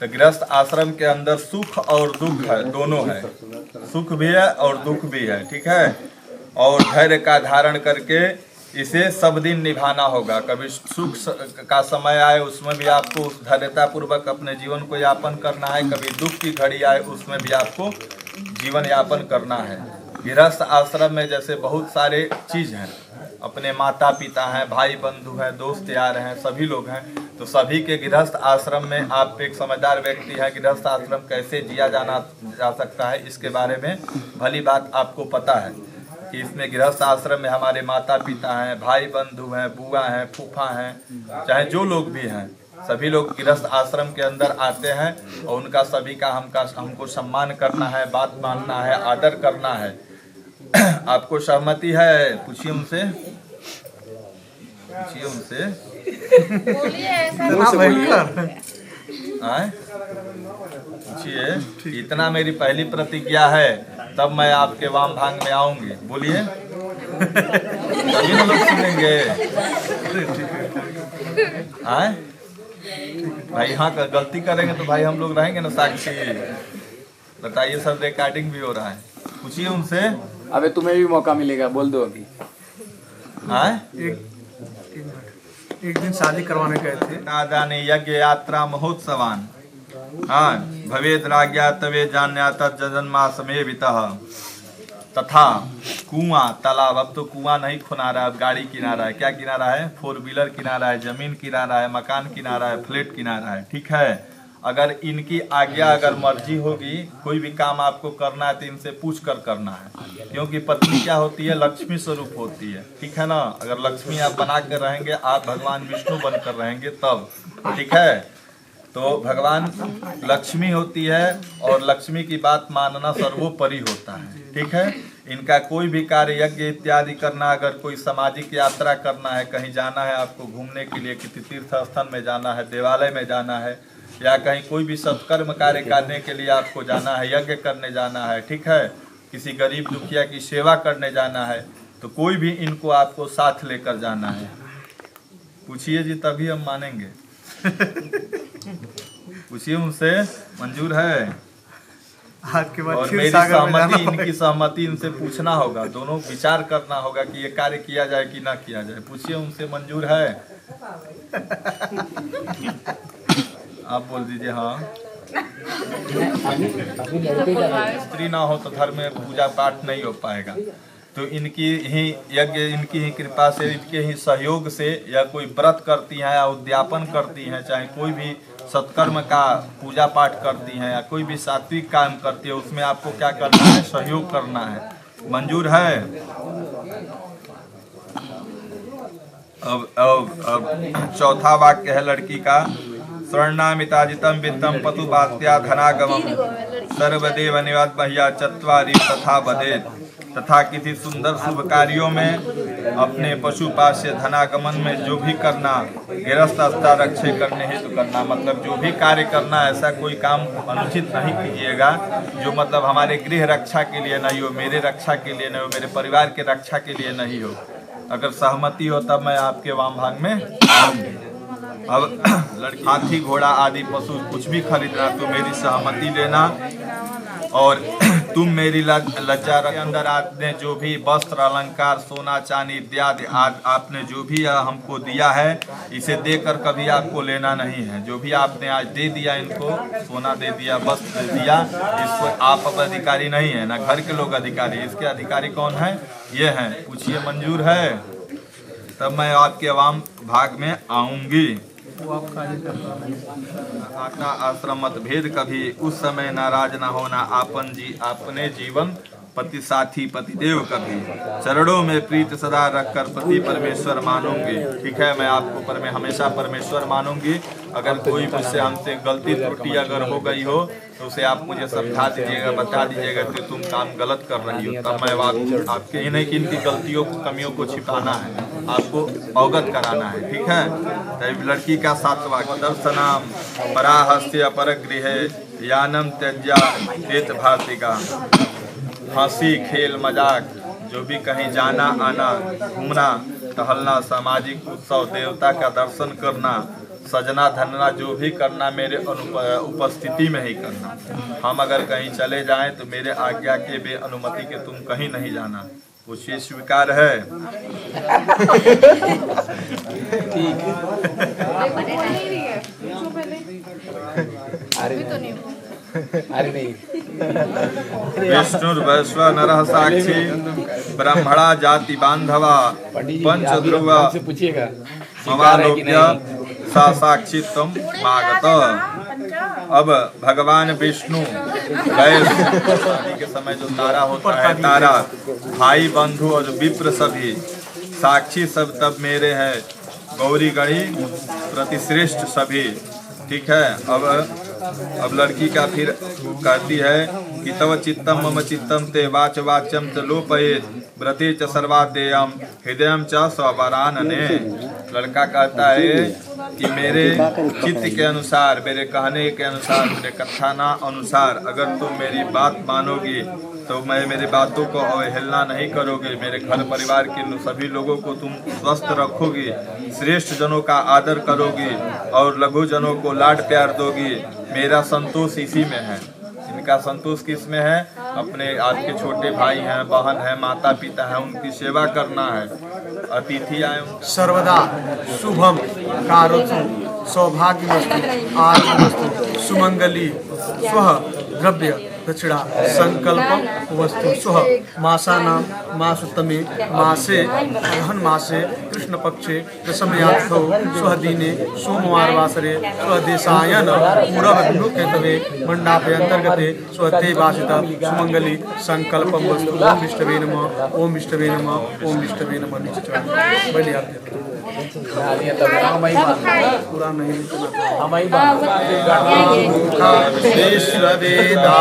तो गृहस्थ आश्रम के अंदर सुख और दुख है, दोनों है। सुख भी है और दुख भी है, ठीक है। और धैर्य का धारण करके इसे सब दिन निभाना होगा। कभी सुख का समय आए उसमें भी आपको धैर्यता पूर्वक अपने जीवन को यापन करना है, कभी दुख की घड़ी आए उसमें भी आपको जीवन यापन करना है। गृहस्थ आश्रम में जैसे बहुत सारे चीज़ हैं, अपने माता पिता हैं, भाई बंधु हैं, दोस्त यार हैं, सभी लोग हैं। तो सभी के गृहस्थ आश्रम में आप एक समझदार व्यक्ति है, गृहस्थ आश्रम कैसे जिया जा सकता है इसके बारे में भली बात आपको पता है कि इसमें गृहस्थ आश्रम में हमारे माता पिता हैं, भाई बंधु हैं, बुआ हैं, फूफा हैं, चाहे जो लोग भी हैं, सभी लोग गृहस्थ आश्रम के अंदर आते हैं और उनका सभी का हमको सम्मान करना है, बात मानना है, आदर करना है। आपको सहमति है? पूछिए उनसे, पूछिए उनसे। पूछिए, इतना मेरी पहली प्रतिज्ञा है, तब मैं आपके वाम भाग में आऊंगी। बोलिए, तभी लोग सुनेंगे। भाई हाँ, गलती करेंगे तो भाई हम लोग रहेंगे ना साक्षी। बताइए, सब रिकॉर्डिंग भी हो रहा है। पूछिए उनसे। अबे तुम्हें भी मौका मिलेगा, बोल दो अभी। एक दिन शादी करवाने गए थे। दादाने यज्ञ यात्रा महोत्सवान भवेद राज्ञा तवे जान्या तन्मासमे वितः तथा कुआं तालाब। अब तो कुआं नहीं खुनारा, अब गाड़ी किनारा है। क्या किनारा है? 4 व्हीलर किनारा है, जमीन किनारा है, मकान किनारा है, फ्लैट किनारा है, ठीक है। अगर इनकी आज्ञा, अगर मर्जी होगी, कोई भी काम आपको करना है तो इनसे पूछ कर करना है, क्योंकि पत्नी क्या होती है? लक्ष्मी स्वरूप होती है, ठीक है ना। अगर लक्ष्मी आप बना कर रहेंगे, आप भगवान विष्णु बनकर रहेंगे तब, ठीक है। तो भगवान लक्ष्मी होती है और लक्ष्मी की बात मानना सर्वोपरि होता है, ठीक है। इनका कोई भी कार्य, यज्ञ इत्यादि करना, अगर कोई सामाजिक यात्रा करना है, कहीं जाना है आपको घूमने के लिए, किसी तीर्थ स्थान में जाना है, देवालय में जाना है, या कहीं कोई भी सत्कर्म कार्य करने के लिए आपको जाना है, यज्ञ करने जाना है, ठीक है, किसी गरीब दुखिया की सेवा करने जाना है, तो कोई भी इनको आपको साथ लेकर जाना है। पूछिए जी, तभी हम मानेंगे। पूछिए उनसे, मंजूर है? आपके बाद और मेरी सहमति, इनकी सहमति इनसे पूछना होगा, दोनों विचार करना होगा कि ये कार्य किया जाए कि ना किया जाए। पूछिए उनसे, मंजूर है? आप बोल दीजिए हाँ। स्त्री ना हो तो धर्म में पूजा पाठ नहीं हो पाएगा। तो इनकी ही यज्ञ, इनकी ही कृपा से, इनके ही सहयोग से, या कोई व्रत करती हैं या उद्यापन करती हैं, चाहे कोई भी सत्कर्म का पूजा पाठ करती हैं या कोई भी सात्विक काम करती है, उसमें आपको क्या करना है? सहयोग करना है। मंजूर है? अब चौथा वाक्य है लड़की का। स्वर्णामिताजितम वित्तम पतुपात्या धनागमम सर्वदेव निवाद महिया चत्वारि तथा बदेत। तथा किसी सुंदर शुभ कार्यों में, अपने पशुपाश से धनागमन में जो भी करना, गृहस्थ रक्षे करने हेतु करना, मतलब जो भी कार्य करना, ऐसा कोई काम अनुचित नहीं कीजिएगा जो मतलब हमारे गृह रक्षा के लिए नहीं हो, मेरे रक्षा के लिए नहीं हो, मेरे परिवार के रक्षा के लिए नहीं हो। अगर सहमति हो तब मैं आपके वाम भाग में आऊंगी। अब लड़की, हाथी घोड़ा आदि पशु कुछ भी खरीदना तो मेरी सहमति लेना, और तुम मेरी लज्जा के अंदर आपने जो भी वस्त्र अलंकार, सोना चांदी इत्यादि आपने जो भी हमको दिया है, इसे देकर कभी आपको लेना नहीं है। जो भी आपने आज दे दिया, इनको सोना दे दिया, वस्त्र दे दिया, इसको आप अब अधिकारी नहीं है, ना घर के लोग अधिकारी। इसके अधिकारी कौन है? ये हैं। पूछिए, मंजूर है? तब मैं आपके वाम भाग में आऊंगी। आज्ञा आश्रम मतभेद कभी, उस समय नाराज न होना, अपने जीवन पति साथी पतिदेव कभी, चरणों में प्रीत सदा रखकर पति परमेश्वर मानूंगी। ठीक है, मैं आपको हमेशा परमेश्वर मानूंगी। अगर कोई मुझसे हमसे गलती त्रुटि अगर हो गई हो तो उसे आप मुझे समझा दीजिएगा, बता दीजिएगा कि तुम काम गलत कर रही हो, तब मैं आपके ही नहीं कि इनकी गलतियों कमियों को छिपाना है, आपको अवगत कराना है। ठीक है, तब लड़की का 7वां दर्शनाम पराहस्य अपर गृह यानम त्यज्या तेत भारतिका। हंसी खेल मजाक, जो भी कहीं जाना आना, घूमना टहलना, सामाजिक उत्सव, देवता का दर्शन करना, सजना धनना जो भी करना मेरे उपस्थिति में ही करना। हम अगर कहीं चले जाएं तो मेरे आज्ञा के बे अनुमति के तुम कहीं नहीं जाना। कुछ ये स्वीकार है? अरे नहीं। विष्णुर्वैश्व नरः साक्षी ब्रह्मणा जाति बांधवा पंच ध्रुव से पूछिएगा ममालोक्य सा साक्षी तुम मागत। अब भगवान विष्णु गए शादी के समय जो तारा होता है, तारा भाई बंधु और विप्र सभी साक्षी सब तब मेरे हैं, गौरी गणी प्रतिश्रेष्ठ सभी। ठीक है। अब लड़की का फिर कहती है कि तव चित्तम मम चित्तम ते वाच वाच्यम च लोपयेत व्रते च सर्वादेयम हृदयम च स्वरानने। लड़का कहता है कि मेरे चित्त के अनुसार, मेरे कहने के अनुसार, मेरे कथाना अनुसार अगर तुम मेरी बात मानोगी तो मैं मेरी बातों को अवहेलना नहीं करोगे, मेरे घर परिवार के सभी लोगों को तुम स्वस्थ रखोगी, श्रेष्ठ जनों का आदर करोगी और लघु जनों को लाड प्यार दोगी। मेरा संतोष इसी में है। इनका संतोष किस में है? अपने आपके छोटे भाई हैं, बहन हैं, माता पिता हैं, उनकी सेवा करना है। अतिथि आए सर्वदा शुभम कारोतु सौभाग्यमस्तु आरोग्यमस्तु सुमंगली स्वः द्रव्य दक्षिणा संकल्प वस्तु स्वः मासानां मासोत्तमे मासे अहन मासे कृष्ण पक्षे दशमयार्थो स्वः दिने सोमवारवासरे स्वदेशायन पूर्व केतवे मंडापे अंतर्गते स्वते वासित सुमंगली संकल्पम वस्तु। ओम विष्णवे नमः, ओम विष्णवे नमः, ओम विष्णवे नमः। नीचे बड़ी आरती पूरा नहीं हमारी बात विश्ववेदा